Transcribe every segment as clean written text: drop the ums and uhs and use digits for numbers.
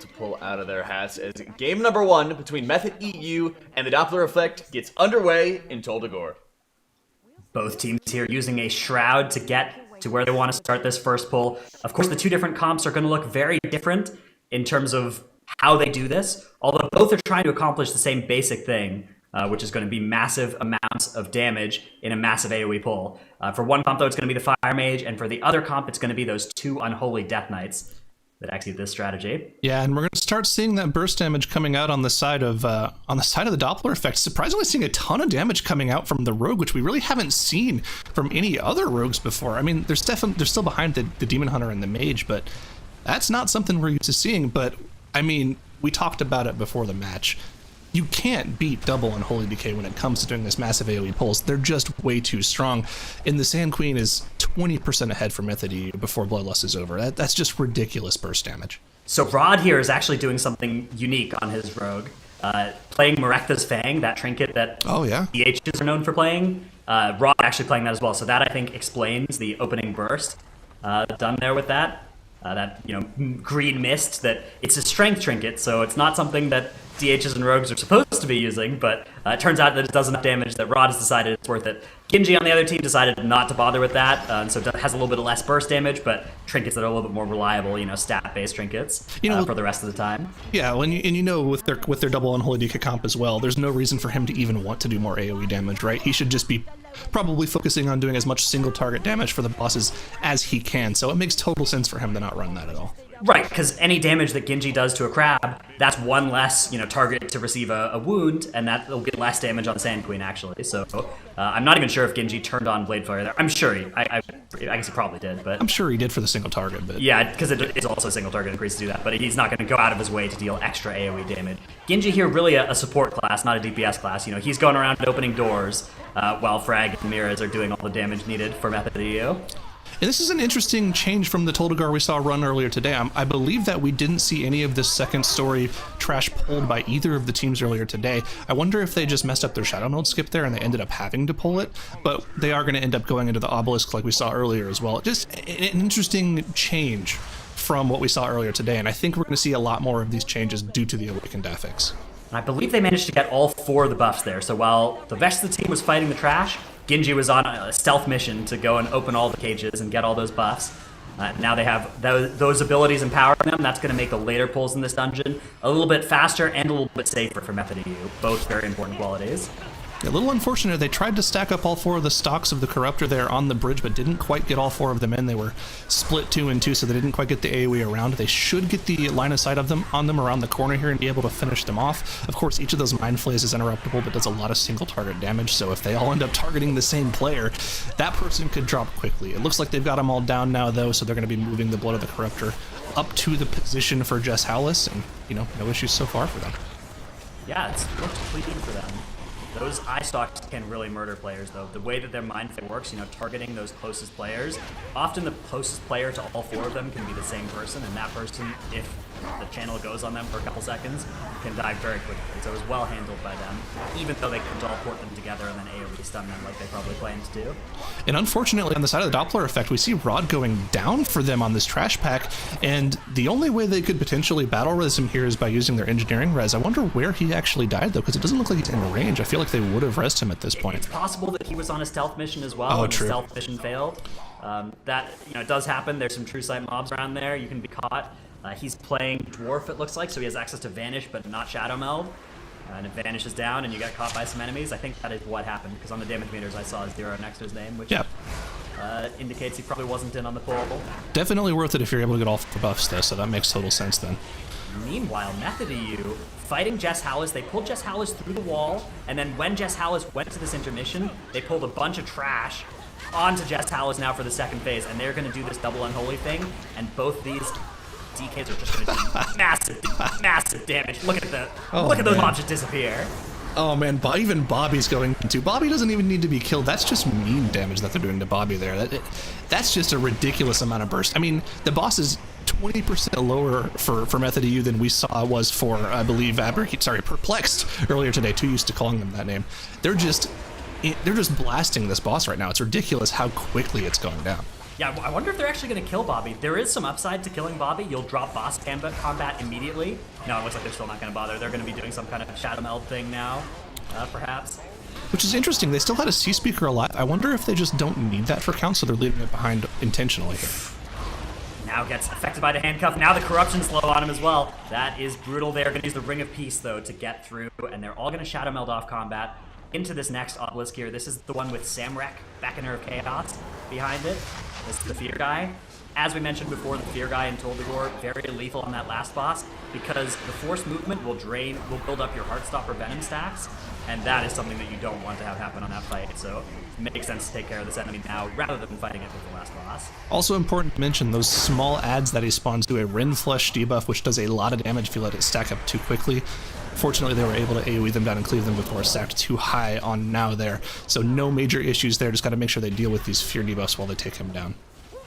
to pull out of their hats as game number 1 between Method EU and the Doppler effect gets underway in Dagor. Both teams here using a shroud to get to where they want to start this first pull. Of course, the two different comps are going to look very different in terms of how they do this, although both are trying to accomplish the same basic thing, which is going to be massive amounts of damage in a massive AoE pull. For one comp, though, it's going to be the Fire Mage, and for the other comp, it's going to be those 2 Unholy Death Knights that execute this strategy. Yeah, and we're going to start seeing that burst damage coming out on the side of the Doppler effect. Surprisingly, seeing a ton of damage coming out from the rogue, which we really haven't seen from any other rogues before. I mean, they're still behind the Demon Hunter and the Mage, but that's not something we're used to seeing. But I mean, we talked about it before the match. You can't beat double Unholy Decay when it comes to doing this massive AoE pulls. They're just way too strong. And the Sanguine is 20% ahead for Method EU before Bloodlust is over. That's just ridiculous burst damage. So Rod here is actually doing something unique on his rogue. Playing Merektha's Fang, that trinket that DHs are known for playing. Rod actually playing that as well. So that, I think, explains the opening burst done there with that. That green mist, that it's a strength trinket, so it's not something that DHs and rogues are supposed to be using, but it turns out that it does enough damage that Rod has decided it's worth it. Genji on the other team decided not to bother with that, and so it has a little bit less burst damage, but trinkets that are a little bit more reliable, stat-based trinkets for the rest of the time. Yeah, with their double Unholy Decay comp as well, there's no reason for him to even want to do more AoE damage, right? He should just be probably focusing on doing as much single target damage for the bosses as he can, so it makes total sense for him to not run that at all. Right, because any damage that Genji does to a crab, that's one less, target to receive a wound, and that will get less damage on Sanguine, actually. So I'm not even sure if Genji turned on Blade Flare there. I'm sure I guess he probably did, but... I'm sure he did for the single target, but... Yeah, because it is also a single target increase to do that, but he's not going to go out of his way to deal extra AoE damage. Genji here really a support class, not a DPS class. He's going around opening doors, while Frag and Miraz are doing all the damage needed for Method EU. And this is an interesting change from the Dagor we saw run earlier today. I believe that we didn't see any of this second story trash pulled by either of the teams earlier today. I wonder if they just messed up their Shadow Meld skip there and they ended up having to pull it, but they are going to end up going into the Obelisk like we saw earlier as well. Just an interesting change from what we saw earlier today, and I think we're going to see a lot more of these changes due to the Awakened affix. I believe they managed to get all 4 of the buffs there, so while the rest of the team was fighting the trash, Genji was on a stealth mission to go and open all the cages and get all those buffs. Now they have those abilities empowering them. That's going to make the later pulls in this dungeon a little bit faster and a little bit safer for Method EU. Both very important qualities. A little unfortunate, they tried to stack up all 4 of the stocks of the Corruptor there on the bridge, but didn't quite get all 4 of them in. They were split 2 and 2, so they didn't quite get the AoE around. They should get the line of sight of them on them around the corner here and be able to finish them off. Of course, each of those Mind Flays is interruptible, but does a lot of single target damage, so if they all end up targeting the same player, that person could drop quickly. It looks like they've got them all down now, though, so they're going to be moving the Blood of the Corruptor up to the position for Jess Howlis, and, no issues so far for them. Yeah, it's looked clean for them. Those eye stocks can really murder players, though. The way that their mind flay works, targeting those closest players, often the closest player to all 4 of them can be the same person, and that person, if the channel goes on them for a couple seconds, can die very quickly. So it was well handled by them, even though they could all port them together and then AoE stun them like they probably planned to do. And unfortunately, on the side of the Doppler effect, we see Rod going down for them on this trash pack, and the only way they could potentially battle res him here is by using their engineering res. I wonder where he actually died, though, because it doesn't look like he's in range. I feel like they would have resed him at this point. It's possible that he was on a stealth mission as well, and the stealth mission failed. That it does happen. There's some true sight mobs around there. You can be caught. He's playing Dwarf, it looks like, so he has access to Vanish, but not Shadow Meld. And it vanishes down, and you get caught by some enemies. I think that is what happened, because on the damage meters I saw 0 next to his name, which indicates he probably wasn't in on the pull. Definitely worth it if you're able to get all 4 buffs, though, so that makes total sense then. Meanwhile, Method EU fighting Jess Howlis. They pulled Jess Howlis through the wall, and then when Jess Howlis went to this intermission, they pulled a bunch of trash onto Jess Howlis now for the second phase, and they're going to do this double unholy thing, and both these DKs are just going to do massive damage. Look at those mobs just disappear. Oh man, even Bobby's going to. Bobby doesn't even need to be killed. That's just mean damage that they're doing to Bobby there. That's just a ridiculous amount of burst. I mean, the boss is 20% lower for Method EU than we saw was for, I believe, Perplexed earlier today. Too used to calling them that name. They're just blasting this boss right now. It's ridiculous how quickly it's going down. Yeah, I wonder if they're actually going to kill Bobby. There is some upside to killing Bobby. You'll drop boss combat immediately. No, it looks like they're still not going to bother. They're going to be doing some kind of Shadow Meld thing now, perhaps. Which is interesting. They still had a C speaker alive. I wonder if they just don't need that for count, so they're leaving it behind intentionally here. Now gets affected by the handcuff. Now the corruption's low on him as well. That is brutal. They're going to use the Ring of Peace, though, to get through, and they're all going to Shadow Meld off combat into this next obelisk here. This is the one with Samrek, Beckoner of Chaos, behind it. This is the Fear guy. As we mentioned before, the Fear guy in Dagor, very lethal on that last boss, because the force movement will build up your Heartstopper Venom stacks, and that is something that you don't want to have happen on that fight, so it makes sense to take care of this enemy now, rather than fighting it with the last boss. Also important to mention those small adds that he spawns do a Rin Flesh debuff, which does a lot of damage if you let it stack up too quickly. Fortunately, they were able to AoE them down and cleave them before stacked too high on now there. So no major issues there, just got to make sure they deal with these fear debuffs while they take him down.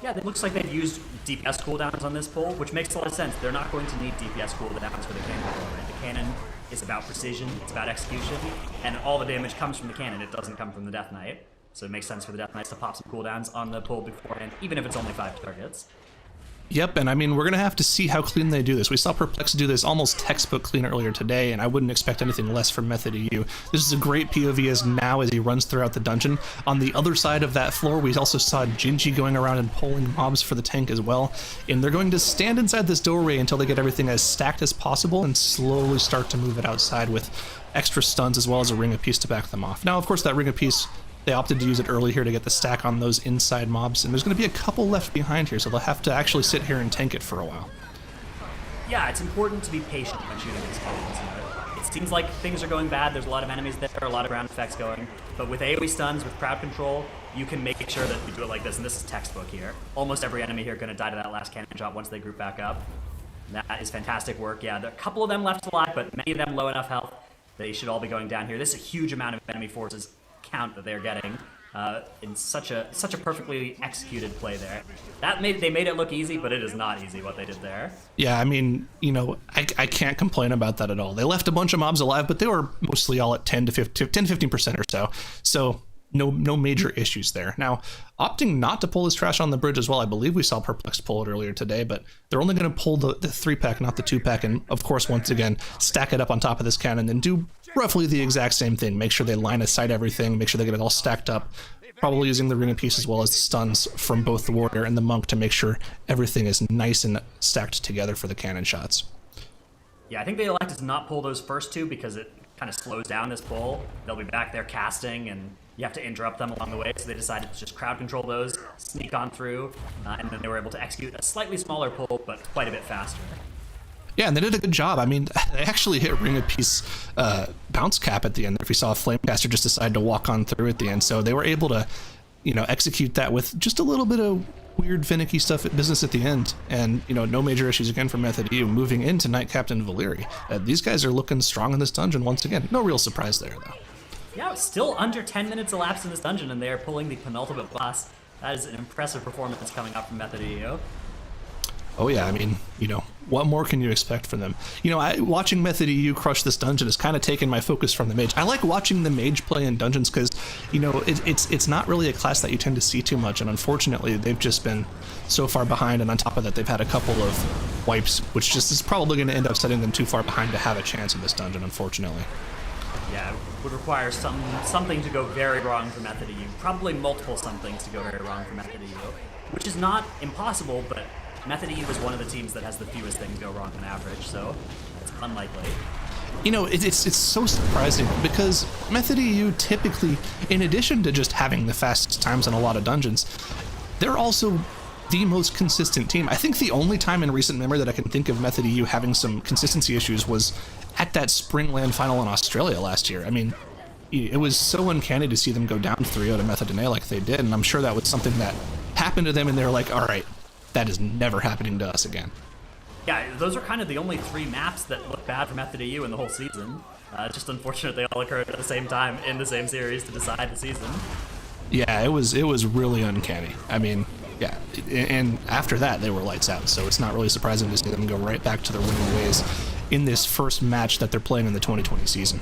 Yeah, it looks like they've used DPS cooldowns on this pull, which makes a lot of sense. They're not going to need DPS cooldowns for the cannon. Right? The cannon is about precision, it's about execution, and all the damage comes from the cannon. It doesn't come from the Death Knight. So it makes sense for the Death Knights to pop some cooldowns on the pull beforehand, even if it's only 5 targets. Yep, and I mean, we're going to have to see how clean they do this. We saw Perplex do this almost textbook clean earlier today, and I wouldn't expect anything less from Method EU. This is a great POV as now as he runs throughout the dungeon. On the other side of that floor, we also saw Gingy going around and pulling mobs for the tank as well. And they're going to stand inside this doorway until they get everything as stacked as possible and slowly start to move it outside with extra stuns as well as a Ring of Peace to back them off. Now, of course, that Ring of Peace, they opted to use it early here to get the stack on those inside mobs, and there's going to be a couple left behind here, so they'll have to actually sit here and tank it for a while. Yeah, it's important to be patient when shooting these cannons. It seems like things are going bad, there's a lot of enemies there, a lot of ground effects going, but with AoE stuns, with crowd control, you can make sure that you do it like this, and this is textbook here. Almost every enemy here going to die to that last cannon shot once they group back up. That is fantastic work. Yeah, there are a couple of them left alive, but many of them low enough health. They should all be going down here. This is a huge amount of enemy forces count that they're getting in such a perfectly executed play there. They made it look easy, but it is not easy what they did there. Yeah, I mean, you know, I can't complain about that at all. They left a bunch of mobs alive, but they were mostly all at 10 to 15% or so. So no major issues there. Now, opting not to pull this trash on the bridge as well, I believe we saw Perplex pull it earlier today, but they're only going to pull the 3-pack, not the 2-pack, and of course, once again, stack it up on top of this cannon and do roughly the exact same thing. Make sure they line of sight everything, make sure they get it all stacked up, probably using the Ring of Peace as well as the stuns from both the Warrior and the Monk to make sure everything is nice and stacked together for the cannon shots. Yeah, I think they elected to not pull those first two because it kind of slows down this pull. They'll be back there casting, and you have to interrupt them along the way, so they decided to just crowd control those, sneak on through, and then they were able to execute a slightly smaller pull, but quite a bit faster. Yeah, and they did a good job. I mean, they actually hit Ring of Peace bounce cap at the end. If you saw a Flamecaster just decide to walk on through at the end, so they were able to, you know, execute that with just a little bit of weird finicky stuff at business at the end, and you know, no major issues again for Method EU moving into Knight Captain Valeri. These guys are looking strong in this dungeon once again. No real surprise there though. Yeah, it's still under 10 minutes elapsed in this dungeon, and they are pulling the penultimate boss. That is an impressive performance coming up from Method EU. Oh yeah, I mean, you know, what more can you expect from them? You know, watching Method EU crush this dungeon has kind of taken my focus from the mage. I like watching the mage play in dungeons because, you know, it's not really a class that you tend to see too much, and unfortunately, they've just been so far behind, and on top of that, they've had a couple of wipes, which just is probably going to end up setting them too far behind to have a chance in this dungeon, unfortunately. Yeah, it would require something to go very wrong for Method EU. Probably multiple somethings to go very wrong for Method EU, which is not impossible, but Method EU is one of the teams that has the fewest things go wrong on average, so it's unlikely. You know, it's so surprising because Method EU typically, in addition to just having the fastest times in a lot of dungeons, they're also the most consistent team. I think the only time in recent memory that I can think of Method EU having some consistency issues was at that Springland final in Australia last year. I mean, it was so uncanny to see them go down 3-0 to Method NA like they did, and I'm sure that was something that happened to them, and they're like, all right, that is never happening to us again. Yeah, those are kind of the only 3 maps that look bad for Method EU in the whole season. Just unfortunate they all occurred at the same time in the same series to decide the season. Yeah, it was really uncanny. I mean, yeah, and after that they were lights out, so it's not really surprising to see them go right back to their winning ways in this first match that they're playing in the 2020 season.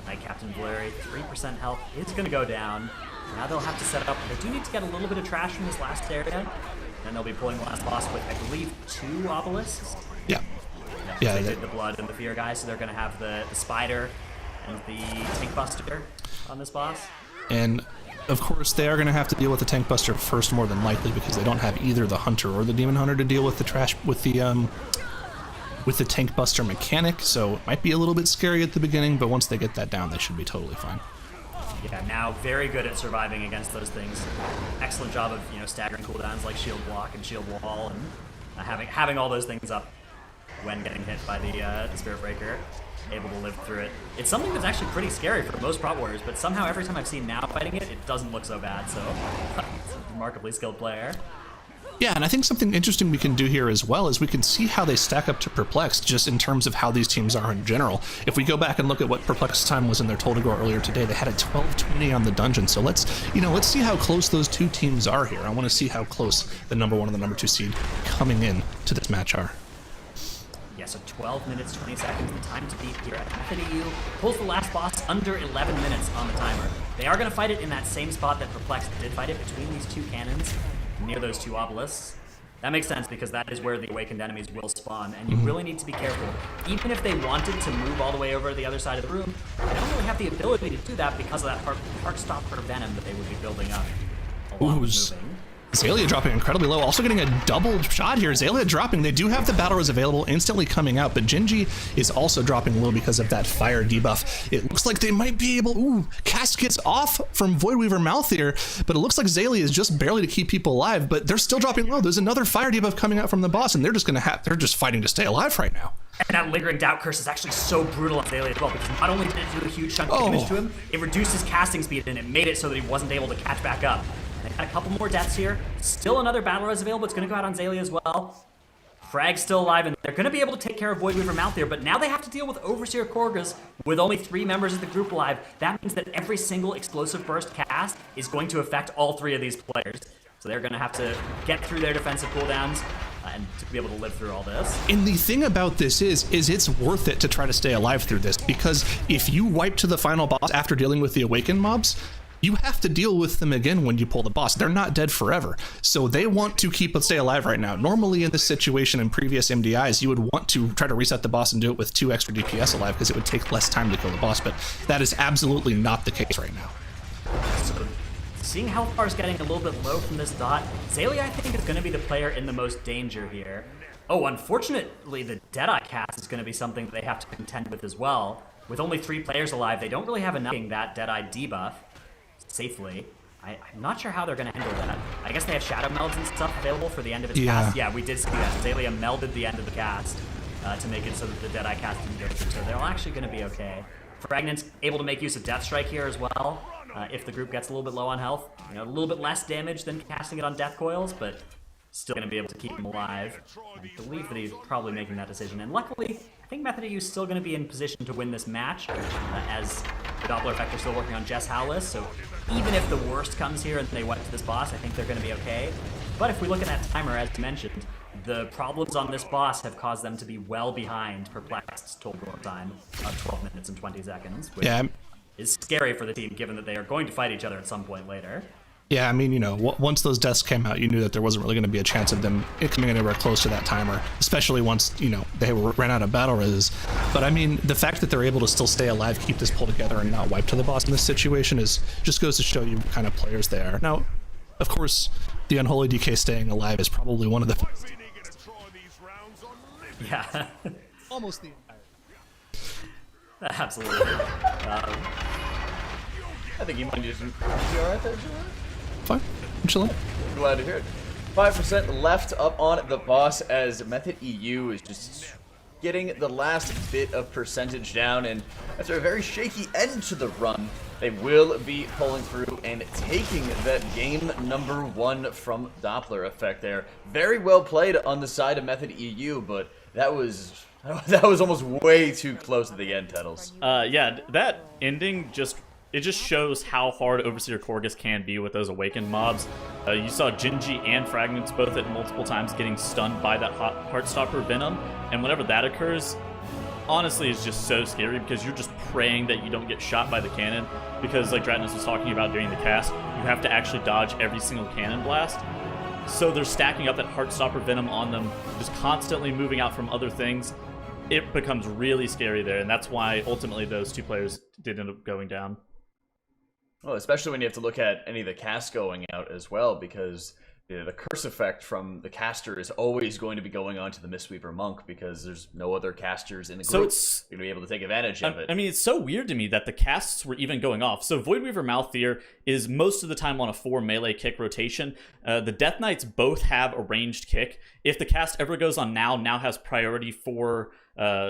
Knight Captain Valeri, 3% health, is going to go down. Now they'll have to set up. They do need to get a little bit of trash from this last area. Then they'll be pulling the last boss with, I believe, 2 obelisks. Yeah. They did the blood and the fear guys, so they're going to have the spider and the tank buster on this boss. And of course, they are going to have to deal with the tank buster first, more than likely, because they don't have either the hunter or the demon hunter to deal with the trash with the tank buster mechanic. So it might be a little bit scary at the beginning, but once they get that down, they should be totally fine. Yeah, now very good at surviving against those things. Excellent job of staggering cooldowns like shield block and shield wall, and having all those things up when getting hit by the Spirit Breaker, able to live through it. It's something that's actually pretty scary for most prop warriors, but somehow every time I've seen Now fighting it, it doesn't look so bad, so it's a remarkably skilled player. Yeah, and I think something interesting we can do here as well is we can see how they stack up to Perplexed just in terms of how these teams are in general. If we go back and look at what Perplexed's time was in their Dagor earlier today, they had a 12-20 on the dungeon. So let's see how close those two teams are here. I want to see how close the number 1 and the number 2 seed coming in to this match are. Yeah, so 12 minutes, 20 seconds, the time to beat here at Method EU. Pulls the last boss under 11 minutes on the timer. They are going to fight it in that same spot that Perplexed did fight it, between these 2 cannons, near those 2 obelisks. That makes sense because that is where the awakened enemies will spawn, and you really need to be careful. Even if they wanted to move all the way over to the other side of the room, they don't really have the ability to do that because of that heart stopper venom that they would be building up along with moving. Xaylia dropping incredibly low, also getting a double shot here. Xaylia dropping, they do have the battle res available, instantly coming out, but Genji is also dropping low because of that fire debuff. It looks like they might be able, cast gets off from Voidweaver Mouth here, but it looks like Xaylia is just barely to keep people alive, but they're still dropping low. There's another fire debuff coming out from the boss, and they're just fighting to stay alive right now. And that lingering doubt curse is actually so brutal on Xaylia as well, because not only did it do a huge chunk of damage to him, it reduced his casting speed, and it made it so that he wasn't able to catch back up. They got a couple more deaths here. Still another battle res available. It's going to go out on Xaylia as well. Frag's still alive, and they're going to be able to take care of Voidweaver Mouth here, but now they have to deal with Overseer Korgas with only 3 members of the group alive. That means that every single explosive burst cast is going to affect all 3 of these players. So they're going to have to get through their defensive cooldowns and to be able to live through all this. And the thing about this is it's worth it to try to stay alive through this, because if you wipe to the final boss after dealing with the awakened mobs, you have to deal with them again when you pull the boss. They're not dead forever. So they want to stay alive right now. Normally in this situation in previous MDIs, you would want to try to reset the boss and do it with 2 extra DPS alive because it would take less time to kill the boss, but that is absolutely not the case right now. So seeing how far is getting a little bit low from this dot, Xaylia I think is going to be the player in the most danger here. Oh, unfortunately the Deadeye cast is going to be something that they have to contend with as well. With only 3 players alive, they don't really have enough that Deadeye debuff safely. I'm not sure how they're going to handle that. I guess they have shadow melds and stuff available for the end of its cast. Yeah, we did see that. Xaylia melded the end of the cast to make it so that the Deadeye cast didn't go through, so they're actually going to be okay. Fragnant's able to make use of Death Strike here as well, if the group gets a little bit low on health. A little bit less damage than casting it on Death Coils, but still going to be able to keep him alive. I believe that he's probably making that decision, and luckily, I think Method EU is still going to be in position to win this match, as the Doppler effect are still working on Jess Howless, so even if the worst comes here and they wipe to this boss, I think they're going to be okay. But if we look at that timer, as mentioned, the problems on this boss have caused them to be well behind Perplexed's total time of 12 minutes and 20 seconds, which is scary for the team, given that they are going to fight each other at some point later. Yeah, I mean, once those deaths came out, you knew that there wasn't really going to be a chance of them coming anywhere close to that timer, especially once, they ran out of battle res. But I mean, the fact that they're able to still stay alive, keep this pull together, and not wipe to the boss in this situation just goes to show you what kind of players they are. Now, of course, the Unholy DK staying alive is probably one of the... Yeah. Almost the entire... Absolutely. I think you might just be alright there, Joe. Fine. I'm chilling. Glad to hear it. 5% left up on the boss as Method EU is just getting the last bit of percentage down, and after a very shaky end to the run, they will be pulling through and taking that game number 1 from Doppler effect there. Very well played on the side of Method EU, but that was almost way too close at the end, Tettles. Yeah, that ending just shows how hard Overseer Korgas can be with those awakened mobs. You saw Genji and Fragments both at multiple times getting stunned by that Heartstopper Venom, and whenever that occurs, honestly is just so scary because you're just praying that you don't get shot by the cannon, because like Dratnos was talking about during the cast, you have to actually dodge every single cannon blast. So they're stacking up that Heartstopper Venom on them, just constantly moving out from other things. It becomes really scary there, and that's why ultimately those two players did end up going down. Well, especially when you have to look at any of the casts going out as well, because the curse effect from the caster is always going to be going on to the Mistweaver Monk, because there's no other casters in the group going to be able to take advantage of it. I mean, it's so weird to me that the casts were even going off. So Voidweaver Malthier is most of the time on a 4 melee kick rotation. The Death Knights both have a ranged kick. If the cast ever goes on now has priority for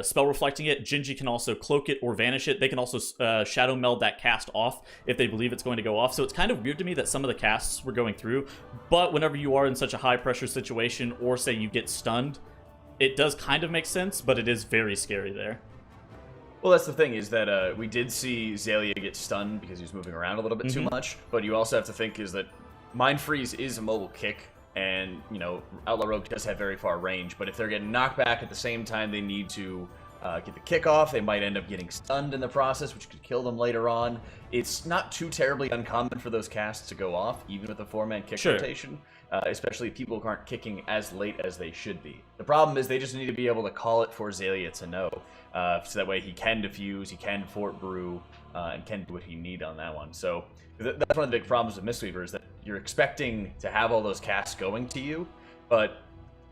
spell reflecting it. Jinji can also cloak it or vanish it. They can also shadow meld that cast off if they believe it's going to go off. So it's kind of weird to me that some of the casts were going through, but whenever you are in such a high pressure situation, or say you get stunned, it does kind of make sense, but it is very scary there. Well, that's the thing, is that we did see Xaylia get stunned because he was moving around a little bit too much, but you also have to think is that Mind Freeze is a mobile kick, and, you know, Outlaw Rogue does have very far range, but if they're getting knocked back at the same time they need to get the kick off, they might end up getting stunned in the process, which could kill them later on. It's not too terribly uncommon for those casts to go off, even with a 4-man kick rotation, especially if people aren't kicking as late as they should be. The problem is they just need to be able to call it for Xaylia to know, so that way he can defuse, he can Fort Brew, and can do what he need on that one. So that's one of the big problems with Mistweaver, is that you're expecting to have all those casts going to you, but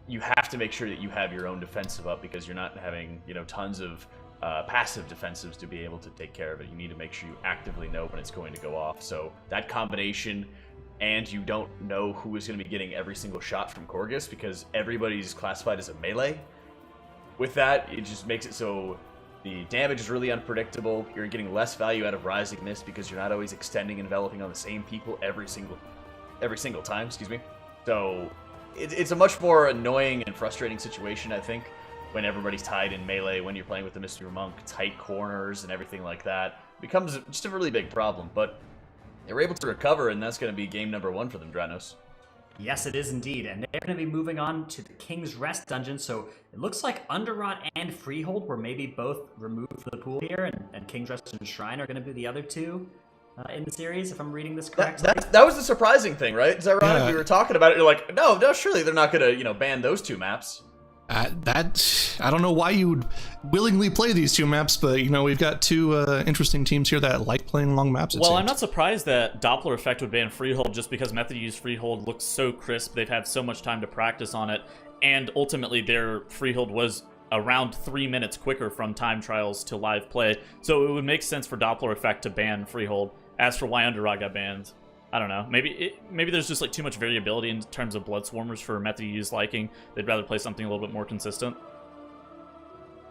you have to make sure that you have your own defensive up, because you're not having, you know, tons of passive defensives to be able to take care of it. You need to make sure you actively know when it's going to go off. So that combination, and you don't know who is going to be getting every single shot from Korgus, because everybody's classified as a melee. With that, it just makes it so the damage is really unpredictable. You're getting less value out of Rising Mist because you're not always extending and enveloping on the same people every single time. So it's a much more annoying and frustrating situation, I think, when everybody's tied in melee, when you're playing with the Mr. Monk, tight corners and everything like that. It becomes just a really big problem, but they were able to recover, and that's going to be game number 1 for them, Dranos. Yes, it is indeed, and they're going to be moving on to the King's Rest dungeon, so it looks like Underrot and Freehold were maybe both removed from the pool here, and King's Rest and Shrine are going to be the other two in the series, if I'm reading this correctly. That was the surprising thing, right? It's ironic. Yeah. We were talking about it, you're like, no, surely they're not going to, you know, ban those 2 maps. I don't know why you would willingly play these 2 maps, but, you know, we've got 2 interesting teams here that like playing long maps. Well, I'm not surprised that Doppler Effect would ban Freehold, just because Method Use Freehold looks so crisp. They've had so much time to practice on it, and ultimately their Freehold was around 3 minutes quicker from time trials to live play, so it would make sense for Doppler Effect to ban Freehold. As for why Underrot got banned, I don't know. Maybe there's just like too much variability in terms of Blood Swarmers for Method Use liking. They'd rather play something a little bit more consistent.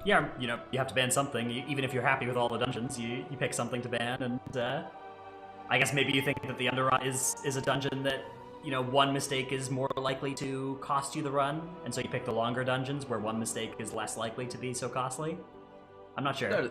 Yeah, you know, you have to ban something. Even if you're happy with all the dungeons, you pick something to ban, and I guess maybe you think that the Underrot is a dungeon that, you know, one mistake is more likely to cost you the run, and so you pick the longer dungeons where one mistake is less likely to be so costly. I'm not sure. No,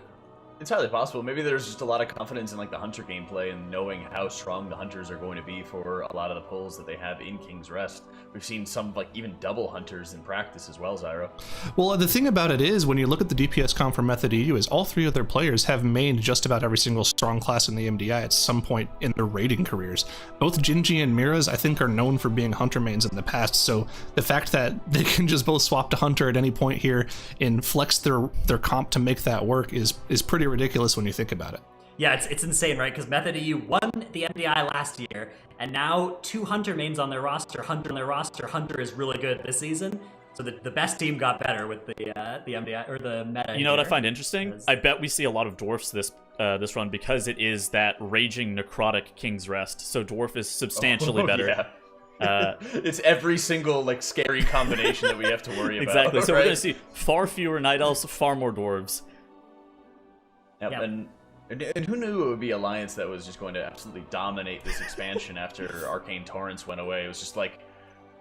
it's entirely possible. Maybe there's just a lot of confidence in like the hunter gameplay and knowing how strong the hunters are going to be for a lot of the pulls that they have in King's Rest. We've seen some like even double hunters in practice as well, Zyro. Well, the thing about it is, when you look at the DPS comp for Method EU, is all 3 of their players have mained just about every single strong class in the MDI at some point in their raiding careers. Both Jinji and Miraz, I think, are known for being hunter mains in the past, so the fact that they can just both swap to hunter at any point here and flex their comp to make that work is pretty ridiculous when you think about it. Yeah, it's insane, right? Because Method EU won the MDI last year, and now 2 Hunter mains on their roster. Hunter is really good this season, so the best team got better with the MDI, or the meta. You know what I find interesting? I bet we see a lot of Dwarfs this run, because it is that Raging Necrotic King's Rest, so Dwarf is substantially better. Yeah. It's every single like scary combination that we have to worry about. Exactly, so right? We're going to see far fewer Night Elves, far more Dwarves. Yep. And who knew it would be Alliance that was just going to absolutely dominate this expansion after Arcane Torrents went away. It was just like,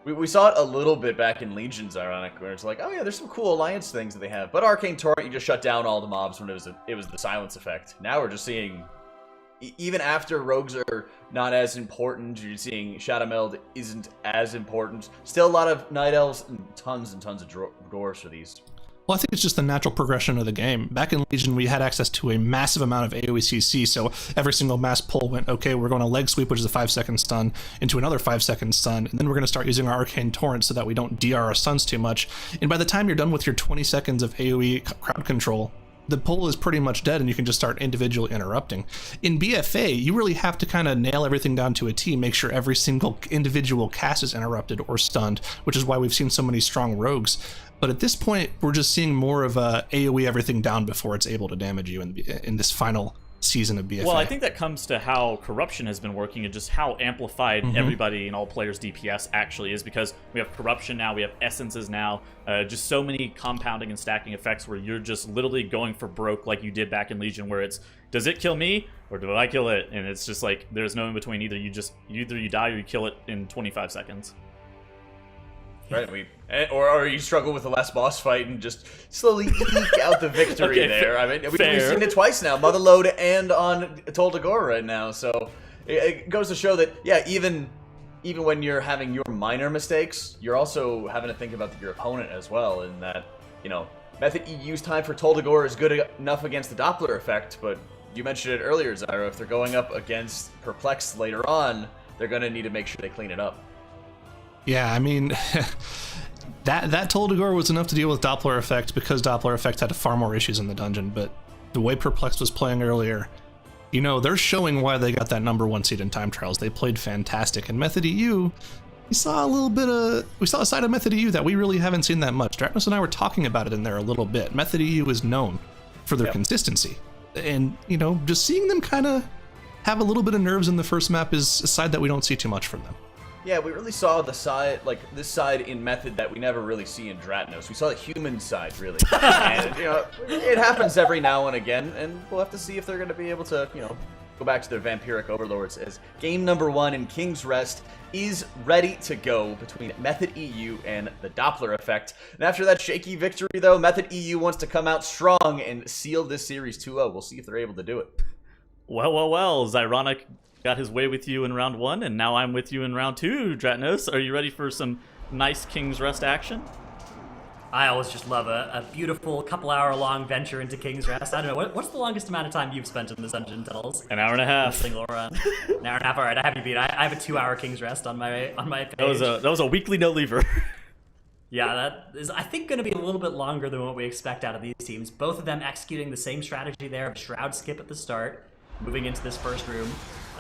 we saw it a little bit back in Legions, ironic, where it's like, oh yeah, there's some cool Alliance things that they have. But Arcane Torrent, you just shut down all the mobs when it was the silence effect. Now we're just seeing, even after rogues are not as important, you're seeing Shadow Meld isn't as important. Still a lot of Night Elves and tons of dwarves for these. Well, I think it's just the natural progression of the game. Back in Legion, we had access to a massive amount of AoE CC, so every single mass pull went, okay, we're going to leg sweep, which is a 5-second stun, into another 5-second stun, and then we're going to start using our Arcane Torrent so that we don't DR our stuns too much. And by the time you're done with your 20 seconds of AoE crowd control, the pull is pretty much dead and you can just start individually interrupting. In BFA, you really have to kind of nail everything down to a T, make sure every single individual cast is interrupted or stunned, which is why we've seen so many strong rogues. But at this point, we're just seeing more of a AoE everything down before it's able to damage you in this final season of BFA. Well, I think that comes to how corruption has been working and just how amplified everybody and all players' DPS actually is, because we have corruption now, we have essences now, just so many compounding and stacking effects where you're just literally going for broke like you did back in Legion, where it's, does it kill me or do I kill it? And it's just like, there's no in between. Either you die or you kill it in 25 seconds. Right, or you struggle with the last boss fight and just slowly eke out the victory there. I mean, we've seen it twice now, Motherload and on Dagor right now. So it goes to show that, yeah, even when you're having your minor mistakes, you're also having to think about your opponent as well. And that, Method EU's time for Dagor is good enough against the Doppler effect, but you mentioned it earlier, Zyro. If they're going up against Perplex later on, they're going to need to make sure they clean it up. Yeah, I mean, that Dagor was enough to deal with Doppler effect because Doppler effect had far more issues in the dungeon, but the way Perplex was playing earlier, they're showing why they got that #1 seed in time trials. They played fantastic, and Method EU, we saw a side of Method EU that we really haven't seen that much. Dracnos and I were talking about it in there a little bit. Method EU is known for their consistency, and just seeing them kind of have a little bit of nerves in the first map is a side that we don't see too much from them. Yeah, we really saw the side, this side in Method that we never really see in Dratnos. We saw the human side, really. And, it happens every now and again, and we'll have to see if they're going to be able to, go back to their vampiric overlords, as game #1 in King's Rest is ready to go between Method EU and the Doppler effect. And after that shaky victory, though, Method EU wants to come out strong and seal this series 2-0. We'll see if they're able to do it. Well, Zyronic got his way with you in round 1, and now I'm with you in round 2, Dratnos. Are you ready for some nice King's Rest action? I always just love a beautiful couple-hour-long venture into King's Rest. I don't know, what's the longest amount of time you've spent in this dungeon, Tunnels? An hour and a half. Single run. An hour and a half, all right, I have you beat. I have a 2-hour King's Rest on my page. That was a weekly no-leaver. Yeah, that is, I think, going to be a little bit longer than what we expect out of these teams. Both of them executing the same strategy there of Shroud Skip at the start, moving into this first room.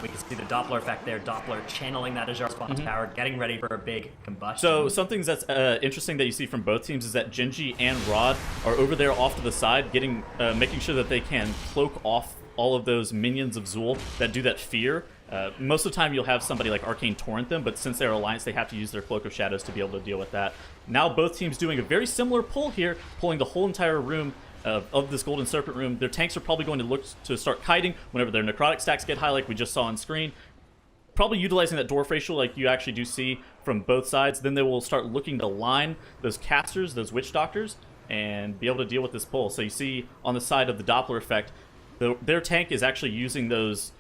We can see the Doppler effect there. Doppler channeling that Ajar Spawn's power, getting ready for a big combustion. So something that's interesting that you see from both teams is that Genji and Rod are over there off to the side, making sure that they can cloak off all of those minions of Zul that do that fear. Most of the time you'll have somebody like Arcane Torrent them, but since they're Alliance, they have to use their Cloak of Shadows to be able to deal with that. Now both teams doing a very similar pull here, pulling the whole entire room of this Golden Serpent room. Their tanks are probably going to look to start kiting whenever their necrotic stacks get high, like we just saw on screen. Probably utilizing that dwarf racial like you actually do see from both sides. Then they will start looking to line those casters, those witch doctors, and be able to deal with this pull. So you see on the side of the Doppler effect, their tank is actually using those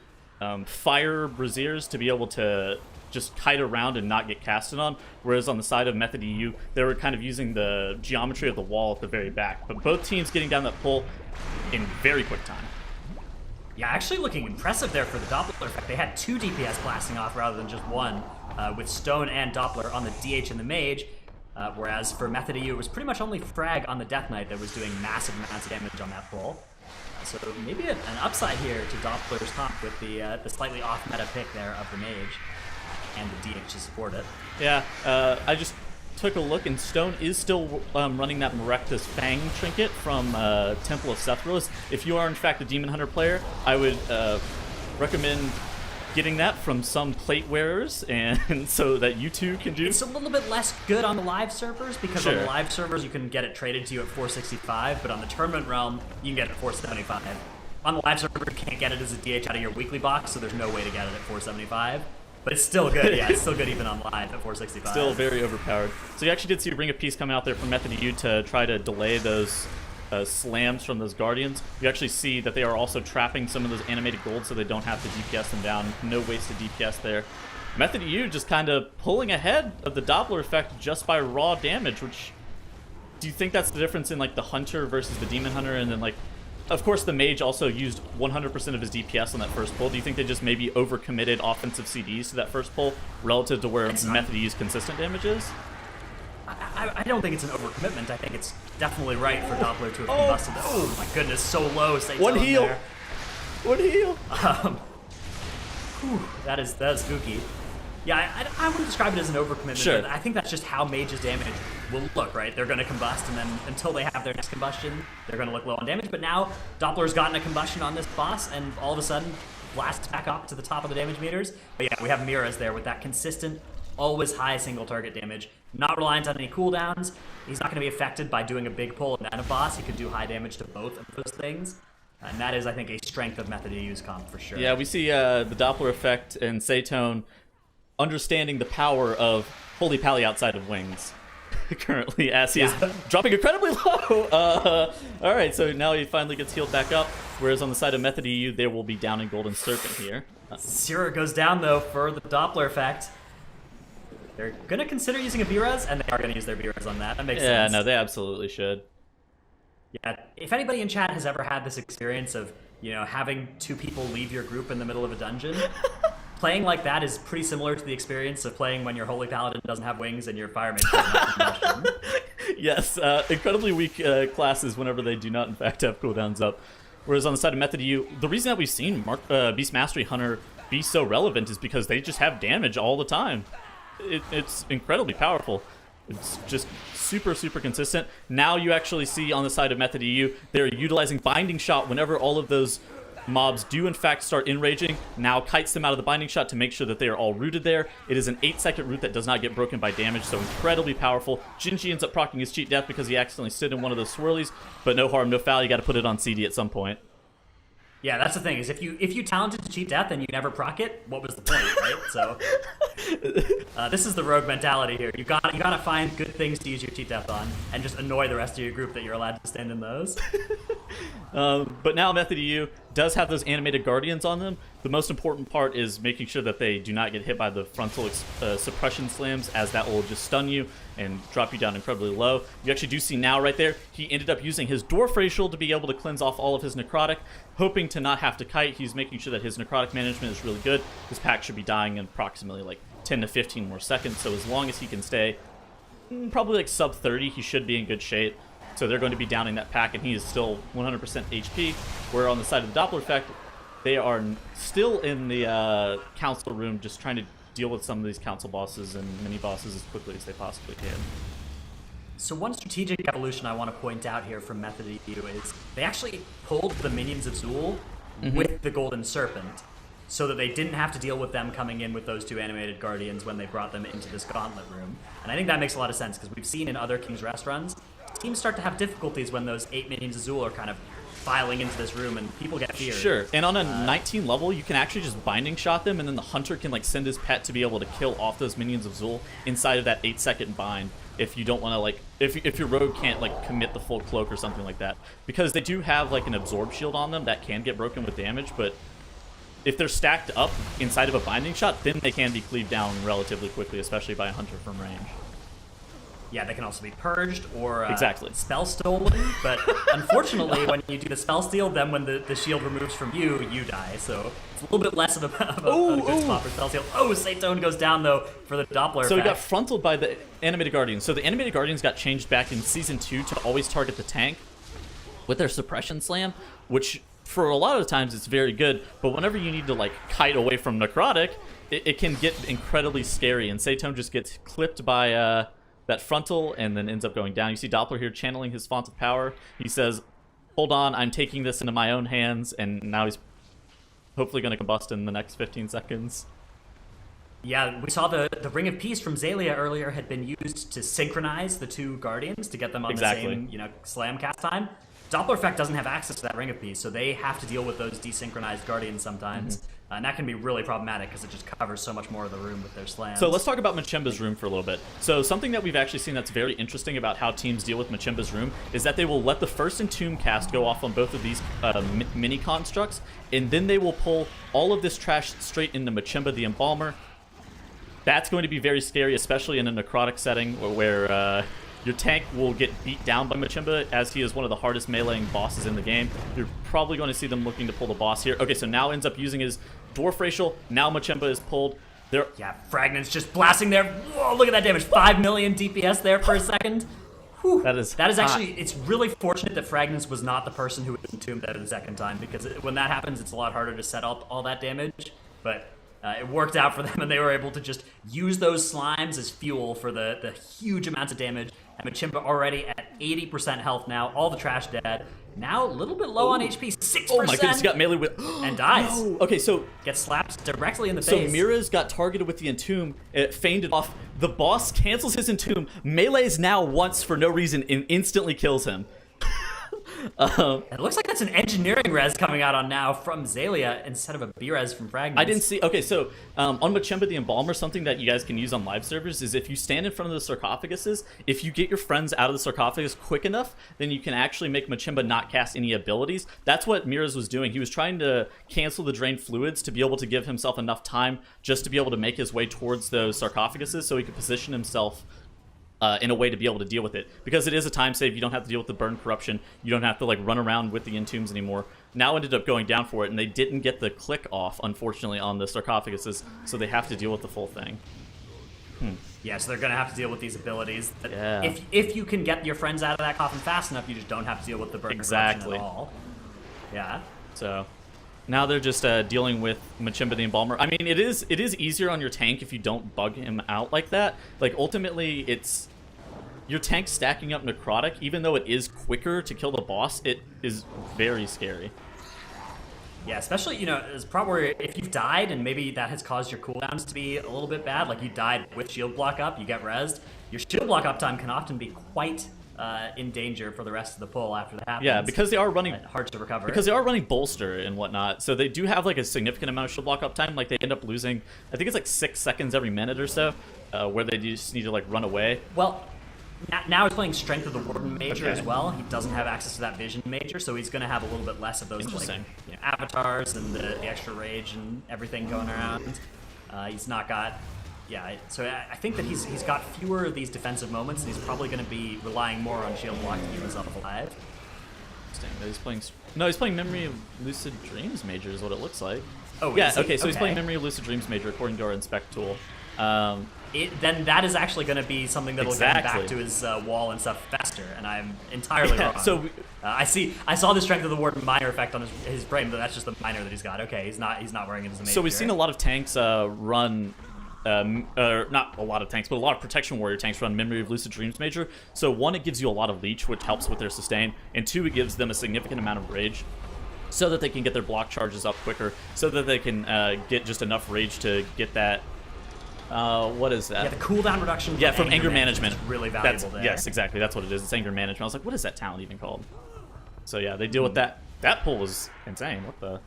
fire braziers to be able to just kite around and not get casted on, whereas on the side of Method EU, they were kind of using the geometry of the wall at the very back. But both teams getting down that pull in very quick time. Yeah, actually looking impressive there for the Doppler effect. They had 2 DPS blasting off rather than just 1, with Stone and Doppler on the DH and the Mage, whereas for Method EU, it was pretty much only Frag on the Death Knight that was doing massive amounts of damage on that pull. So maybe an upside here to Doppler's comp with the slightly off-meta pick there of the Mage and the DH to support it. Yeah, I just took a look, and Stone is still running that Merectus Fang trinket from Temple of Sethros. If you are in fact a Demon Hunter player, I would recommend getting that from some plate wearers, and so that you too can do. It's a little bit less good on the live servers, because on the live servers you can get it traded to you at 465, but on the tournament realm you can get it at 475. On the live server you can't get it as a DH out of your weekly box, so there's no way to get it at 475. But it's still good, yeah, it's still good even on live at 465. Still very overpowered. So you actually did see a Ring of Peace coming out there from Method EU to try to delay those slams from those Guardians. You actually see that they are also trapping some of those animated gold so they don't have to DPS them down. No wasted DPS there. Method EU just kind of pulling ahead of the Doppler effect just by raw damage, which do you think that's the difference in like the hunter versus the demon hunter, and then like, of course the mage also used 100% of his DPS on that first pull. Do you think they just maybe overcommitted offensive CDs to that first pull relative to where Method used consistent damages? I don't think it's an overcommitment. I think it's definitely right for Doppler to have combusted. Oh my goodness, so low. One heal. There. One heal. That is spooky. Yeah, I wouldn't describe it as an overcommitment, sure. But I think that's just how mage's damage will look, right? They're going to combust, and then until they have their next combustion, they're going to look low on damage. But now, Doppler's gotten a combustion on this boss, and all of a sudden, blasts back up to the top of the damage meters. But yeah, we have Miras there with that consistent, always high single target damage, not reliant on any cooldowns. He's not going to be affected by doing a big pull and then a boss. He could do high damage to both of those things. And that is, I think, a strength of Method EU's comp for sure. Yeah, we see the Doppler effect and Saytone understanding the power of Holy Pally outside of wings currently, as he is dropping incredibly low. All right, so now he finally gets healed back up, whereas on the side of Method EU, they will be down in Golden Serpent here. Zero goes down, though, for the Doppler effect. They're going to consider using a B-Res, and they are going to use their B-Res on that. That makes sense. Yeah, no, they absolutely should. Yeah, if anybody in chat has ever had this experience of, you know, having two people leave your group in the middle of a dungeon, playing like that is pretty similar to the experience of playing when your Holy Paladin doesn't have wings and your Fire Mage doesn't have combustion. Yes, incredibly weak classes whenever they do not, in fact, have cooldowns up. Whereas on the side of Method EU, the reason that we've seen Beast Mastery Hunter be so relevant is because they just have damage all the time. It's incredibly powerful. It's just super, super consistent. Now you actually see on the side of Method EU, they're utilizing Binding Shot whenever all of those mobs do in fact start enraging. Now kites them out of the Binding Shot to make sure that they are all rooted there. It is an 8-second root that does not get broken by damage, so incredibly powerful. Jinji ends up proccing his cheat death because he accidentally stood in one of those swirlies, but no harm, no foul. You got to put it on CD at some point. Yeah, that's the thing, is if you talented to cheat death and you never proc it, what was the point, right? So this is the rogue mentality here. You gotta find good things to use your cheat death on and just annoy the rest of your group that you're allowed to stand in those. But now Method EU does have those animated guardians on them. The most important part is making sure that they do not get hit by the frontal suppression slams, as that will just stun you and drop you down incredibly low. You actually do see now right there, he ended up using his Dwarf Racial to be able to cleanse off all of his necrotic, hoping to not have to kite. He's making sure that his necrotic management is really good. His pack should be dying in approximately like 10 to 15 more seconds, so as long as he can stay probably like sub 30, he should be in good shape. So they're going to be downing that pack, and he is still 100% HP, where on the side of the Doppler effect, they are still in the council room just trying to deal with some of these council bosses and mini bosses as quickly as they possibly can. So one strategic evolution I want to point out here from Method EU is they actually pulled the minions of Zool with the Golden Serpent, so that they didn't have to deal with them coming in with those two animated guardians when they brought them into this gauntlet room. And I think that makes a lot of sense, because we've seen in other King's Rest runs, teams start to have difficulties when those 8 minions of Zool are kind of filing into this room and people get feared. Sure, and on a 19 level, you can actually just Binding Shot them, and then the Hunter can like send his pet to be able to kill off those minions of Zool inside of that 8-second bind, if you don't want to like, if your rogue can't like commit the full cloak or something like that. Because they do have like an absorb shield on them that can get broken with damage, but if they're stacked up inside of a Binding Shot, then they can be cleaved down relatively quickly, especially by a Hunter from range. Yeah, they can also be purged or exactly. spell stolen, but unfortunately, when you do the spell steal, then when the shield removes from you, you die. So it's a little bit less of a good spot for spell steal. Oh, Saytone goes down, though, for the Doppler So effect. he got frontaled by the Animated Guardians. So the Animated Guardians got changed back in Season 2 to always target the tank with their Suppression Slam, which for a lot of the times it's very good, but whenever you need to like kite away from Necrotic, it can get incredibly scary, and Saytone just gets clipped by that frontal and then ends up going down. You see Doppler here channeling his font of power. He says, hold on, I'm taking this into my own hands, and now he's hopefully going to combust in the next 15 seconds. Yeah, we saw the Ring of Peace from Xalia earlier had been used to synchronize the two Guardians to get them on the same, slam cast time. Doppler effect doesn't have access to that Ring of Peace, so they have to deal with those desynchronized Guardians sometimes. And that can be really problematic because it just covers so much more of the room with their slams. So let's talk about Machemba's room for a little bit. So something that we've actually seen that's very interesting about how teams deal with Machemba's room is that they will let the first Entomb cast go off on both of these mini constructs, and then they will pull all of this trash straight into Machemba the Embalmer. That's going to be very scary, especially in a necrotic setting where your tank will get beat down by Machimba, as he is one of the hardest meleeing bosses in the game. You're probably going to see them looking to pull the boss here. Okay, so now ends up using his Dwarf Racial. Now Machimba is pulled. There. Yeah, Fragnant's just blasting there. Whoa, look at that damage. 5 million DPS there for a second. Whew. That is actually, it's really fortunate that Fragnance was not the person who was entombed out of the second time, because when that happens, it's a lot harder to set up all that damage. But it worked out for them, and they were able to just use those slimes as fuel for the huge amounts of damage. And Machimba already at 80% health now, all the trash dead. Now a little bit low on HP, 6%. Oh my goodness, he got melee with... and dies. No. Okay, so... Gets slapped directly in the face. So Mira's got targeted with the Entomb, it feigned off. The boss cancels his Entomb, melees now once for no reason, and instantly kills him. It looks like that's an engineering res coming out on now from Zalia instead of a B-res from Fragments. I didn't see... Okay, so on Machimba the Embalmer, something that you guys can use on live servers is if you stand in front of the sarcophaguses, if you get your friends out of the sarcophagus quick enough, then you can actually make Machimba not cast any abilities. That's what Miraz was doing. He was trying to cancel the drained fluids to be able to give himself enough time just to be able to make his way towards those sarcophaguses so he could position himself in a way to be able to deal with it. Because it is a time save, you don't have to deal with the burn corruption, you don't have to like run around with the entombs anymore. Now ended up going down for it, and they didn't get the click off, unfortunately, on the sarcophaguses, so they have to deal with the full thing. Yeah, so they're going to have to deal with these abilities. Yeah. If you can get your friends out of that coffin fast enough, you just don't have to deal with the burn corruption at all. Yeah. So... now they're just dealing with Machimba the Embalmer. I mean, it is easier on your tank if you don't bug him out like that. Like, ultimately, it's... your tank stacking up Necrotic, even though it is quicker to kill the boss, it is very scary. Yeah, especially, you know, there's a problem where if you've died and maybe that has caused your cooldowns to be a little bit bad, like you died with shield block up, you get rezzed, your shield block uptime can often be quite... in danger for the rest of the pull after that happens. Yeah, because they are running hard to recover. Because they are running bolster and whatnot, so they do have like a significant amount of shield block up time. Like they end up losing, I think it's like 6 seconds every minute or so, where they just need to like run away. Well, now he's playing Strength of the Warden Major as well. He doesn't have access to that Vision Major, so he's going to have a little bit less of those like, you know, avatars and the extra rage and everything going around. He's not got. Yeah, so I think that he's got fewer of these defensive moments, and he's probably going to be relying more on shield block to keep himself alive. He's playing. No, he's playing Memory of Lucid Dreams Major, is what it looks like. Oh, yeah. Okay, so he's playing Memory of Lucid Dreams Major according to our inspect tool. Then that is actually going to be something that will get him back to his wall and stuff faster, and I'm entirely wrong. So I saw the Strength of the Warden minor effect on his brain, but that's just the minor that he's got. Okay, he's not wearing it as a major. So we've seen a lot of tanks run. Not a lot of tanks, but a lot of Protection Warrior tanks run Memory of Lucid Dreams Major. So one, it gives you a lot of leech, which helps with their sustain, and two, it gives them a significant amount of rage, so that they can get their block charges up quicker, so that they can get just enough rage to get that. What is that? Yeah, the cooldown reduction. From anger management. Is really valuable there. Yes, exactly. That's what it is. It's anger management. I was like, what is that talent even called? So yeah, they deal with that. That pull was insane. What the?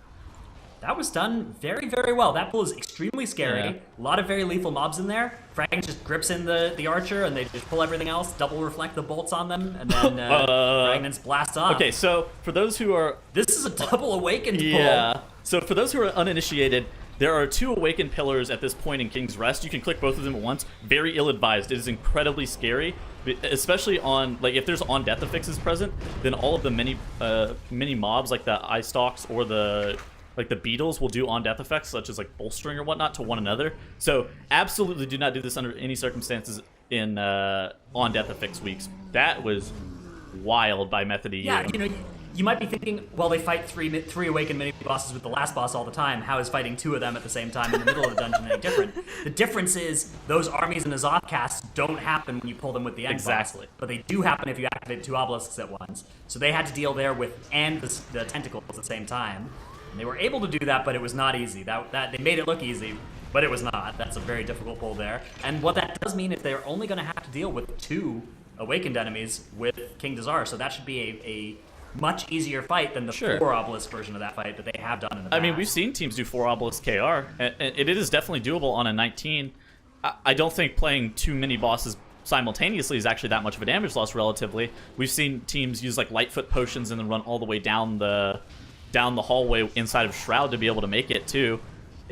That was done very, very well. That pull is extremely scary. Yeah. A lot of very lethal mobs in there. Fragging just grips in the archer, and they just pull everything else, double reflect the bolts on them, and then Fragments blast off. Okay, so for those who are... this is a double awakened pull. Yeah. So for those who are uninitiated, there are 2 awakened pillars at this point in King's Rest. You can click both of them at once. Very ill-advised. It is incredibly scary, especially on, like, if there's on-death affixes present, then all of the mini mobs, like the eye stalks or the beetles, will do on-death effects, such as like bolstering or whatnot, to one another. So absolutely do not do this under any circumstances in on-death affix weeks. That was wild by Method EU. Yeah, you know, you might be thinking, well, they fight three awakened mini bosses with the last boss all the time. How is fighting 2 of them at the same time in the middle of the dungeon any different? The difference is those armies and Azoth casts don't happen when you pull them with the end boss, but they do happen if you activate 2 obelisks at once. So they had to deal there with the tentacles at the same time. And they were able to do that, but it was not easy. That they made it look easy, but it was not. That's a very difficult pull there. And what that does mean is they're only going to have to deal with 2 awakened enemies with King Dazar, so that should be a much easier fight than the 4 obelisk version of that fight that they have done in the past. I mean, we've seen teams do 4 obelisk KR, and it is definitely doable on a 19. I don't think playing 2 mini bosses simultaneously is actually that much of a damage loss relatively. We've seen teams use like Lightfoot potions and then run all the way down the hallway inside of Shroud to be able to make it too.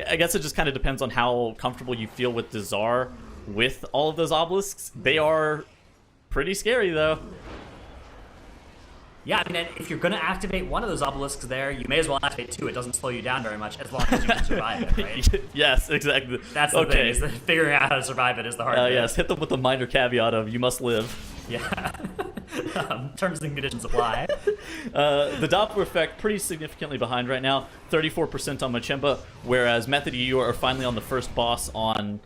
I guess it just kind of depends on how comfortable you feel with Dazar with all of those obelisks. They are pretty scary, though. Yeah, I mean, if you're going to activate one of those obelisks there, you may as well activate two. It doesn't slow you down very much, as long as you can survive it, right? Yes, exactly. That's the thing, is that figuring out how to survive it is the hard bit. Yes, hit them with the minor caveat of, you must live. Yeah. Terms and conditions apply. The Doppler effect pretty significantly behind right now, 34% on Machemba, whereas Method EU are finally on the first boss on...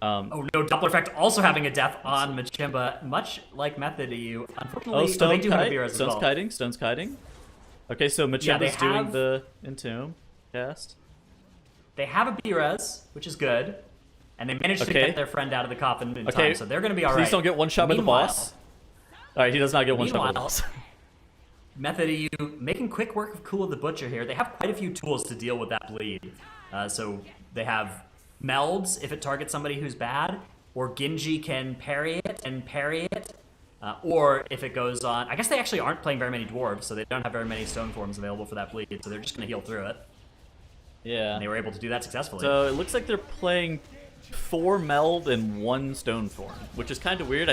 oh no, Doppler effect also having a death on Machemba, much like Method EU. Unfortunately, they do have a Beerus as well. Stone's kiting. Okay, so Machemba's doing the Entomb cast. They have a B-Res, which is good, and they managed to get their friend out of the coffin in time, so they're going to be all right. Please don't get one shot by the boss. All right, he does not get one shot by the boss. Method EU making quick work of Cool of the Butcher here. They have quite a few tools to deal with that bleed. So they have melds if it targets somebody who's bad, or Genji can parry it, or if it goes on... I guess they actually aren't playing very many dwarves, so they don't have very many stone forms available for that bleed, so they're just going to heal through it. Yeah. And they were able to do that successfully. So it looks like they're playing 4 meld and 1 stone form, which is kind of weird.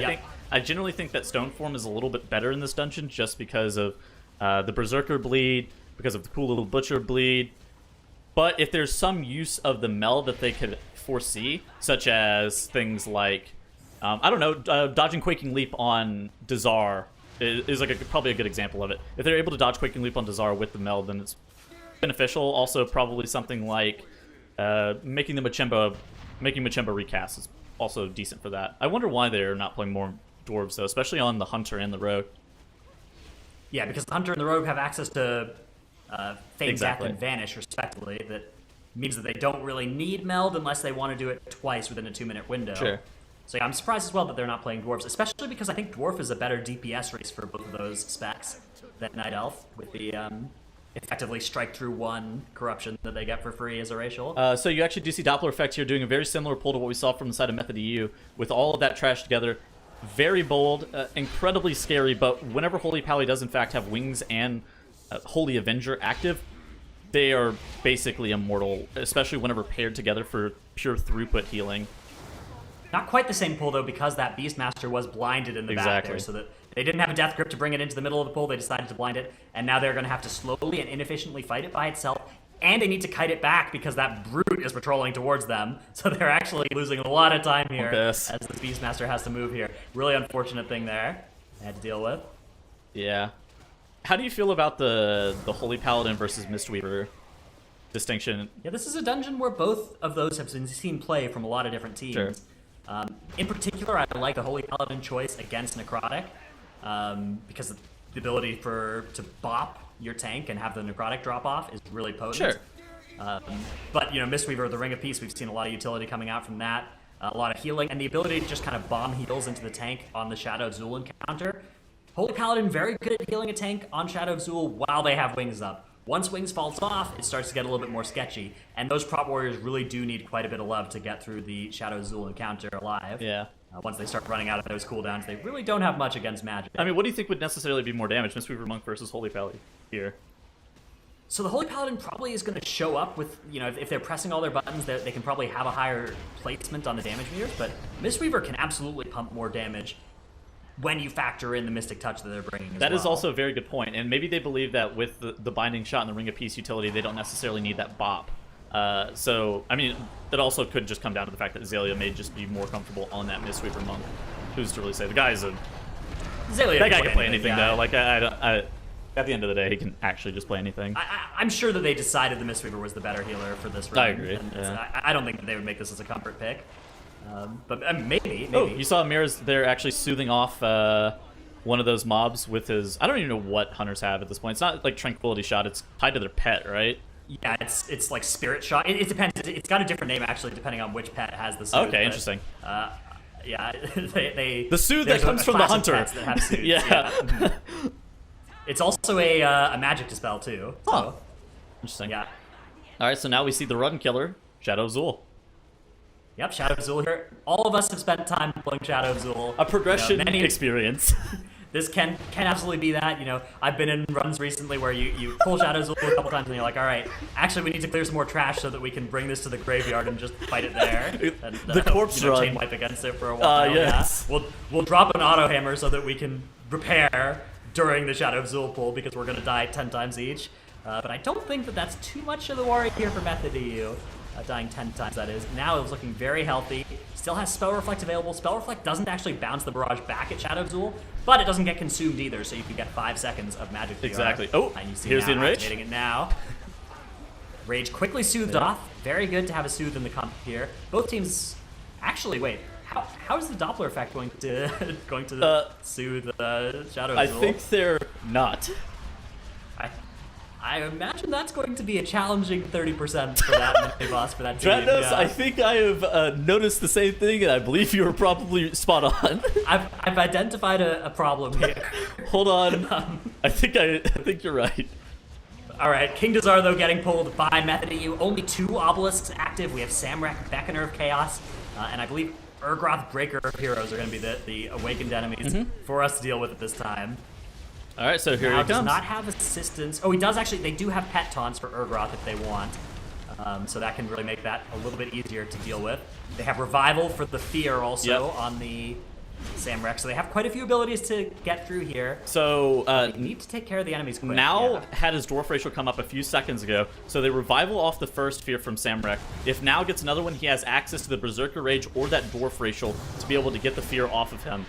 I generally think that stone form is a little bit better in this dungeon just because of the Berserker bleed, because of the Cool Little Butcher bleed. But if there's some use of the meld that they could foresee, such as things like, I don't know, dodging Quaking Leap on Dazar is like probably a good example of it. If they're able to dodge Quaking Leap on Dazar with the meld, then it's beneficial. Also, probably something like making Machemba recast is also decent for that. I wonder why they're not playing more dwarves, though, especially on the Hunter and the Rogue. Yeah, because the Hunter and the Rogue have access to Fade, Death, Exactly. and Vanish, respectively. That means that they don't really need meld unless they want to do it twice within a 2-minute window. Sure. So yeah, I'm surprised as well that they're not playing dwarves, especially because I think dwarf is a better DPS race for both of those specs than Night Elf, with the effectively strike through 1 corruption that they get for free as a racial. So you actually do see Doppler effect here doing a very similar pull to what we saw from the side of Method EU, with all of that trash together. Very bold, incredibly scary, but whenever Holy Pally does in fact have wings and Holy Avenger active, they are basically immortal, especially whenever paired together for pure throughput healing. Not quite the same pull, though, because that Beastmaster was blinded in the back there, so that they didn't have a Death Grip to bring it into the middle of the pull. They decided to blind it, and now they're going to have to slowly and inefficiently fight it by itself, and they need to kite it back because that brute is patrolling towards them, so they're actually losing a lot of time here as the Beastmaster has to move here. Really unfortunate thing there they had to deal with. Yeah. How do you feel about the Holy Paladin versus Mistweaver distinction? Yeah, this is a dungeon where both of those have been seen play from a lot of different teams. Sure. In particular, I like the Holy Paladin choice against Necrotic, because the ability to bop your tank and have the Necrotic drop off is really potent. Sure. But, Mistweaver, the Ring of Peace, we've seen a lot of utility coming out from that, a lot of healing, and the ability to just kind of bomb heals into the tank on the Shadow of Zul encounter. Holy Paladin very good at healing a tank on Shadow of Zul while they have wings up. Once wings falls off, it starts to get a little bit more sketchy, and those prop warriors really do need quite a bit of love to get through the Shadow of Zul encounter alive. Yeah. Once they start running out of those cooldowns, they really don't have much against magic. I mean, what do you think would necessarily be more damage, Mistweaver Monk versus Holy Pally here? So the Holy Paladin probably is going to show up with, if they're pressing all their buttons, they can probably have a higher placement on the damage meters, but Mistweaver can absolutely pump more damage when you factor in the Mystic Touch that they're bringing as That well. is also a very good point, and maybe they believe that with the Binding Shot and the Ring of Peace utility, they don't necessarily need that bop. So, I mean, that also could just come down to the fact that Azalea may just be more comfortable on that Mistweaver Monk. Who's to really say? The guy's a... Azalea that guy can play anything, yeah. though. Like, at the end of the day, he can actually just play anything. I'm sure that they decided the Mistweaver was the better healer for this run. I agree, yeah. I don't think that they would make this as a comfort pick. But maybe. Oh, you saw Mirrors there actually soothing off one of those mobs with his... I don't even know what hunters have at this point. It's not like Tranquility Shot. It's tied to their pet, right? Yeah, it's like Spirit Shot. It depends. It's got a different name, actually, depending on which pet has the soothe. Okay, interesting. Yeah, they the soothe that comes from the hunter. That have soothes, yeah. It's also a magic dispel, too. So, huh. Interesting. Yeah. All right, so now we see the run killer, Shadow of Zul. Yep, Shadow of Zul here. All of us have spent time playing Shadow of Zul. A progression experience. This can absolutely be that. You know, I've been in runs recently where you pull Shadow Zool a couple times and you're like, all right, actually we need to clear some more trash so that we can bring this to the graveyard and just fight it there. And, the corpse run. Chain wipe against it for a while. Yes. Yeah. We'll drop an auto hammer so that we can repair during the Shadow Zool pull because we're gonna die 10 times each. But I don't think that that's too much of the worry here for Method EU. Dying 10 times, that is. Now it's looking very healthy. Still has Spell Reflect available. Spell Reflect doesn't actually bounce the barrage back at Shadow Zool, but it doesn't get consumed either, so you can get 5 seconds of magic PR. Exactly. Oh, and you see here's the Enrage. Activating it now. Rage quickly soothed off. Very good to have a soothe in the comp here. Both teams... Actually, wait. How is the Doppler effect going to soothe Shadow Zool? I think they're not. I imagine that's going to be a challenging 30% for that mini boss for that team. Dratnos, yeah. I think I have noticed the same thing, and I believe you were probably spot on. I've identified a problem here. Hold on. I think you're right. All right, King Dazar, though, getting pulled by Method EU. Only 2 obelisks active. We have Samrak, Beckoner of Chaos, and I believe Urgroth, Breaker of Heroes are going to be the awakened enemies for us to deal with at this time. All right, so here he comes. Does not have assistance. Oh, he does actually. They do have pet taunts for Urgroth if they want. So that can really make that a little bit easier to deal with. They have Revival for the Fear also on the Samrak. So they have quite a few abilities to get through here. So they need to take care of the enemies quick. Now had his Dwarf Racial come up a few seconds ago. So they Revival off the first Fear from Samrak. If now gets another one, he has access to the Berserker Rage or that Dwarf Racial to be able to get the Fear off of him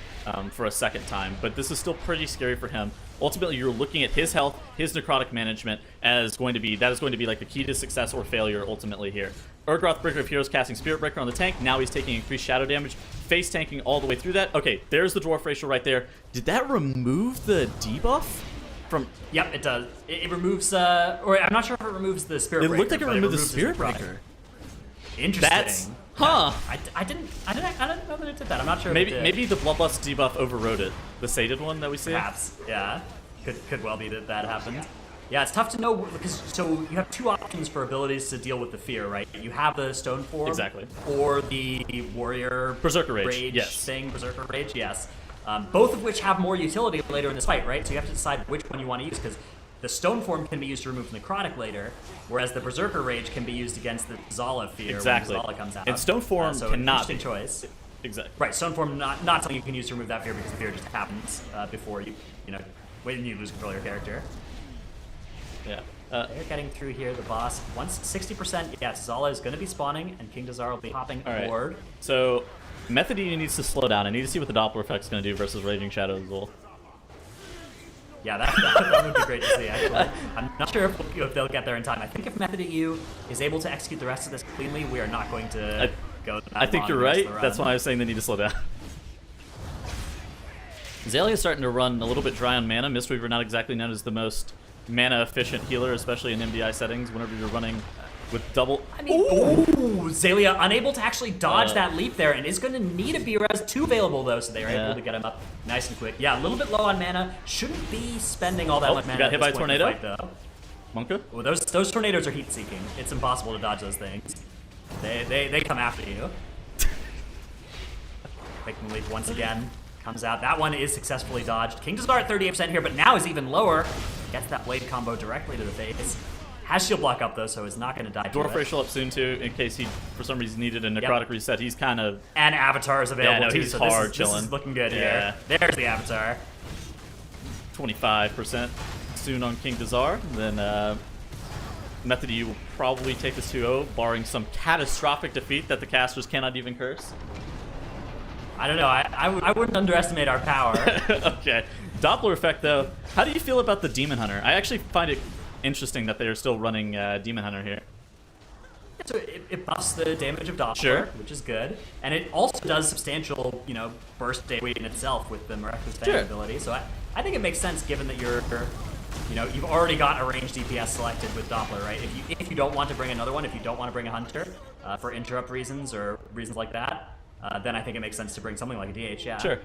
for a second time. But this is still pretty scary for him. Ultimately, you're looking at his health, his necrotic management that is going to be like the key to success or failure ultimately here. Urgroth, Breaker of Heroes, casting Spirit Breaker on the tank. Now he's taking increased shadow damage, face tanking all the way through that. Okay, there's the Dwarf Racial right there. Did that remove the debuff from? Yep, it does. It removes, or I'm not sure if it removes the Spirit Breaker. It looked like it removed the removes Spirit Breaker. Interesting. I didn't know that it did that. I'm not sure. Maybe the Bloodlust debuff overrode it. The sated one that we see. Perhaps, yeah. Could well be that happened. Yeah, it's tough to know because so you have 2 options for abilities to deal with the Fear, right? You have the Stone Form, exactly, or the Warrior Berserker Rage yes. thing, Berserker Rage, yes. Both of which have more utility later in this fight, right? So you have to decide which one you want to use because the Stone Form can be used to remove Necrotic later, whereas the Berserker Rage can be used against the Zala Fear exactly. when Zala comes out. And Stone Form so cannot interesting choice. Exactly. Right, Stone Form not something you can use to remove that Fear because the Fear just happens before you when you lose control of your character. Yeah. They're getting through here, the boss. Once 60%, yes, Zala is going to be spawning, and King Dazar will be hopping aboard. So, Method E needs to slow down. I need to see what the Doppler effect's going to do versus Raging Shadow Zool. Yeah, that would be great to see, actually. I'm not sure if they'll get there in time. I think if Method EU is able to execute the rest of this cleanly, we are not going to go that I think long you're the rest right. of the run. That's why I was saying they need to slow down. Zalia's starting to run a little bit dry on mana. Mistweaver not exactly known as the most mana-efficient healer, especially in MDI settings, whenever you're running with double... I mean, ooh, Zalia unable to actually dodge that leap there, and is going to need a B-Res 2 available, though, so they are able to get him up nice and quick. Yeah, a little bit low on mana. Shouldn't be spending all that much mana. Got hit by a tornado? Fight, though. Monka? Well, those tornadoes are heat-seeking. It's impossible to dodge those things. They come after you. Making the leap once again. Comes out. That one is successfully dodged. King Dazar at 38% here, but now is even lower. Gets that blade combo directly to the face. Has shield block up, though, so is not going to die. Dwarf Racial up soon, too, in case he, for some reason, needed a necrotic reset. He's kind of... And Avatar is available, too, he's so hard this is looking good here. There's the Avatar. 25% soon on King Dazar. Then Method E will probably take this 2-0, barring some catastrophic defeat that the casters cannot even curse. I don't know. I wouldn't underestimate our power. Okay. Doppler effect, though. How do you feel about the Demon Hunter? I actually find it interesting that they are still running Demon Hunter here. So it buffs the damage of Doppler, which is good. And it also does substantial, burst damage in itself with the Miraculous Fang ability. So I think it makes sense given that you've already got a ranged DPS selected with Doppler, right? If you don't want to bring another one, if you don't want to bring a Hunter for interrupt reasons or reasons like that, then I think it makes sense to bring something like a DH, yeah. Sure.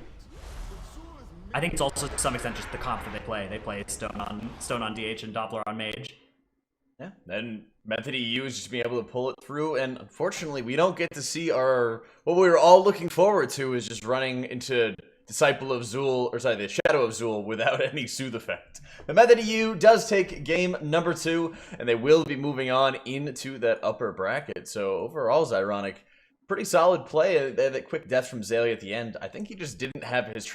I think it's also to some extent just the comp that they play. They play Stone on DH and Doppler on Mage. Yeah, then Method EU is just being able to pull it through, and unfortunately we don't get to see what we were all looking forward to is just running into Disciple of Zul, or sorry, the Shadow of Zul without any Soothe effect. The Method EU does take game number 2, and they will be moving on into that upper bracket. So overall, Zyronic, pretty solid play. That quick death from Zayli at the end. I think he just didn't have his